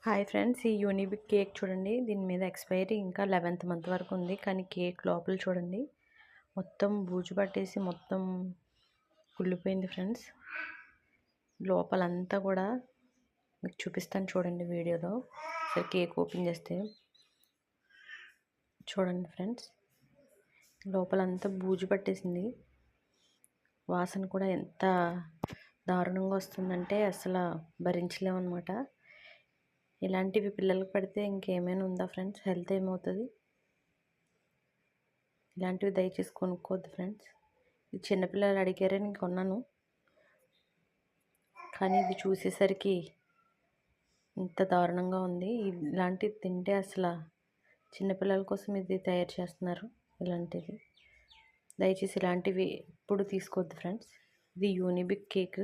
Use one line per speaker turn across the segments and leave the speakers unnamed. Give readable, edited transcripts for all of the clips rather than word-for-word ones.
Hi friends, ఈ Unibic cake చూడండి. దీని మీద ఎక్స్పైరీ ఇంకా 11th మంత్ వరకు ఉంది. కానీ కేక్ లోపల చూడండి, మొత్తం బూజు పట్టేసి మొత్తం కుళ్ళిపోయింది ఫ్రెండ్స్. లోపలంతా కూడా మీకు చూపిస్తాను చూడండి వీడియోలో. సరే కేక్ ఓపెన్ చేస్తే చూడండి ఫ్రెండ్స్, లోపలంతా బూజు పట్టేసింది. వాసన కూడా ఎంత దారుణంగా వస్తుందంటే అసలు భరించలేమన్నమాట. ఇలాంటివి పిల్లలకు పెడితే ఇంకేమైనా ఉందా ఫ్రెండ్స్? హెల్త్ ఏమవుతుంది? ఇలాంటివి దయచేసి కొనుక్కోవద్దు ఫ్రెండ్స్. ఇది చిన్నపిల్లలు అడిగారని కొన్నాను, కానీ ఇది చూసేసరికి ఇంత దారుణంగా ఉంది. ఇలాంటివి తింటే అసలు చిన్నపిల్లల కోసం ఇది తయారు చేస్తున్నారు. ఇలాంటివి దయచేసి ఇలాంటివి ఎప్పుడు తీసుకోవద్దు ఫ్రెండ్స్. ఇది Unibic cake,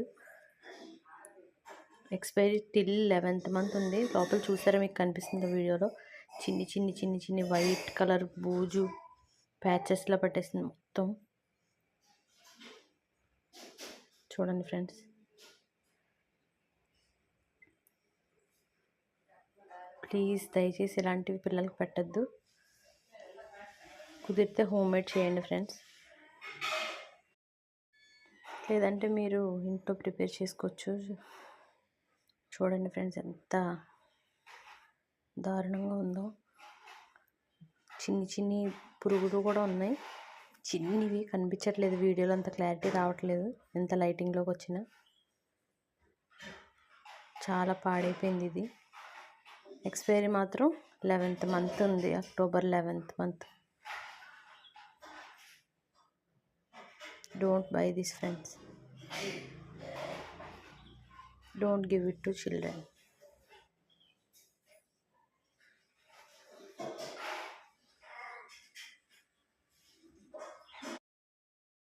expiry till 11th month ఉంది. లోపల చూసారా, మీకు కనిపిస్తుంది వీడియోలో. చిన్ని చిన్ని చిన్ని చిన్ని వైట్ కలర్ బూజు ప్యాచెస్లా పట్టేసింది మొత్తం. చూడండి ఫ్రెండ్స్, ప్లీజ్ దయచేసి ఇలాంటివి పిల్లలకు పెట్టద్దు. కుదిరితే హోమ్మేడ్ చేయండి ఫ్రెండ్స్, లేదంటే మీరు ఇంట్లో ప్రిపేర్ చేసుకోవచ్చు. చూడండి ఫ్రెండ్స్, ఎంత దారుణంగా ఉందో. చిన్ని చిన్ని పురుగులు కూడా ఉన్నాయి. చిన్నవి కనిపించట్లేదు వీడియోలో, అంత క్లారిటీ రావట్లేదు ఎంత లైటింగ్లోకి వచ్చినా. చాలా పాడైపోయింది ఇది. ఎక్స్పైరీ మాత్రం 11th మంత్ ఉంది, October 11th month. Don't by this friends, don't give it to children.